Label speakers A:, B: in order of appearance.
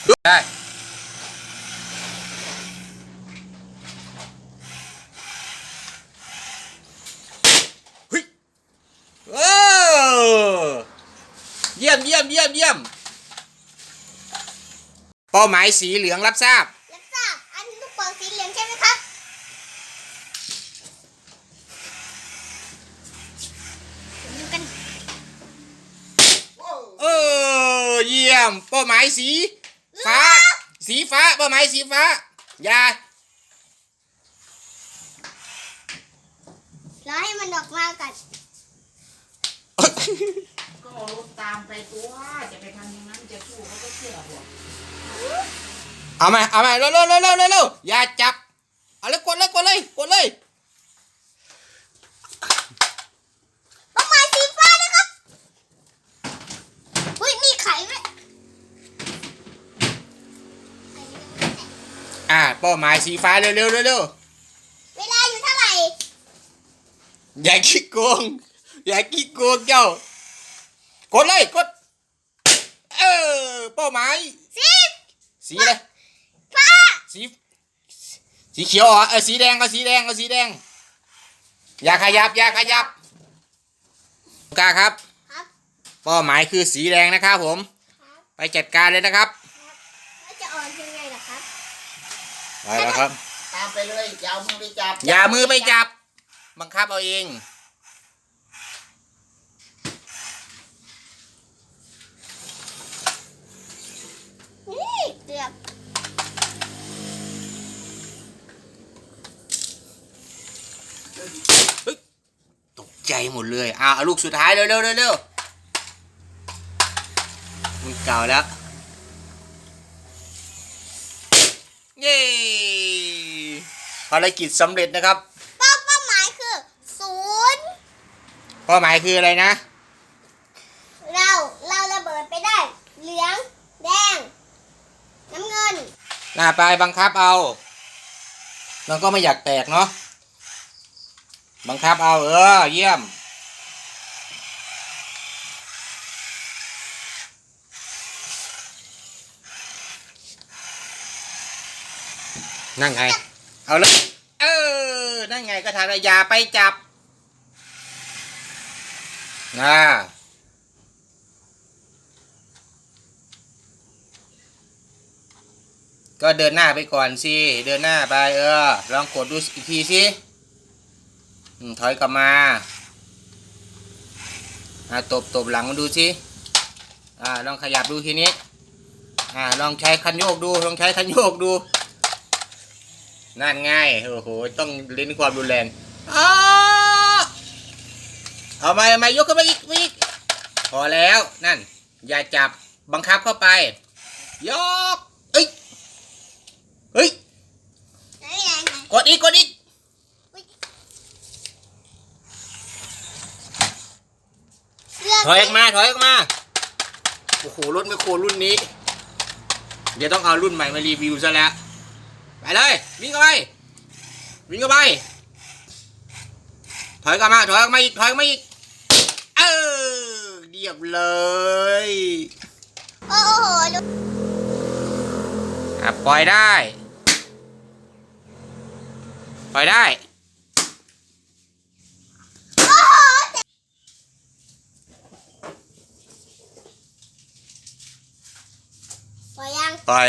A: ได้เฮ้ยโอ้เยี่ยมเยี่ยมเยี่ยมเยี่ยมเป้าหมายสีเหลืองรับทราบ
B: อันนี้ลูกโป่งสีเหลืองใช่ไหมครับดูกัน
A: เยี่ยมเป้าหมายสีฟ้าเป้าหมายสีฟ้าอย่าร
B: อให้มันออกมากัน
C: ก็เอารถตามไปตัวจะไปทำอย่างนั้นจะสู้เขาก็เชื่อหรอก
A: เอามาเร็วอย่าจับเอาเลยกดเลย
B: เป้าหมายสีฟ้านะครับอุ้ยมีไข่ไหม
A: เป้าหมายสีฟ้าเร็ว
B: เวลาอยู่เท่าไหร่
A: อย่าขี้โกงเจ้ากดเลยกดเป้าหมายสีอะไร
B: ฟ้า
A: สีเขียวเหรอสีแดงอย่าขยับกล้าครับเป้าหมายคือสีแดงนะครับผมไปจัดการเลยนะครับ
B: แล้วจะอ่อนยังไงล่ะครับ
A: ไปแล้วครับ
C: ตามไปเลยอย่าเอามือไปจับ
A: อย่ามือไปจับบังคับเอาเอง
B: นี่เกือบ
A: ตกใจหมดเลยเอาลูกสุดท้ายเร็วมันเก่าแล้วเย้ภารกิจสำเร็จนะครับ
B: เป้าหมายคือ0
A: เป้าหมายคืออะไรนะ
B: เราระเบิดไปได้เหลืองแดงน้ำเงิน
A: ไปบังคับเอาเราก็ไม่อยากแตกเนาะบังคับเอาเยี่ยมนั่งไงเอาเลยนั่งไงก็ทานยาไปจับก็เดินหน้าไปก่อนสิเดินหน้าไปลองกดดูอีกทีสิถอยกลับมาตบหลังมาดูสิลองขยับดูทีนี้ลองใช้คันโยกดูนั่นง่ายโอ้โหต้องเล่นความรุนแรงเอามายกขึ้นมาอีกพอแล้วนั่นอย่าจับบังคับเข้าไปยกเฮ้ยกดอีกถอยออกมาโอ้โหรถไมคโครรุ่นนี้เดี๋ยวต้องเอารุ่นใหม่มารีวิวซะแล้วไปเลยวิ่งเข้าไปถอยกลับมาอีกเรียบเลย
B: โอ้โห
A: ปล่อยได้
B: ปล่อยยัง
A: ปล่อย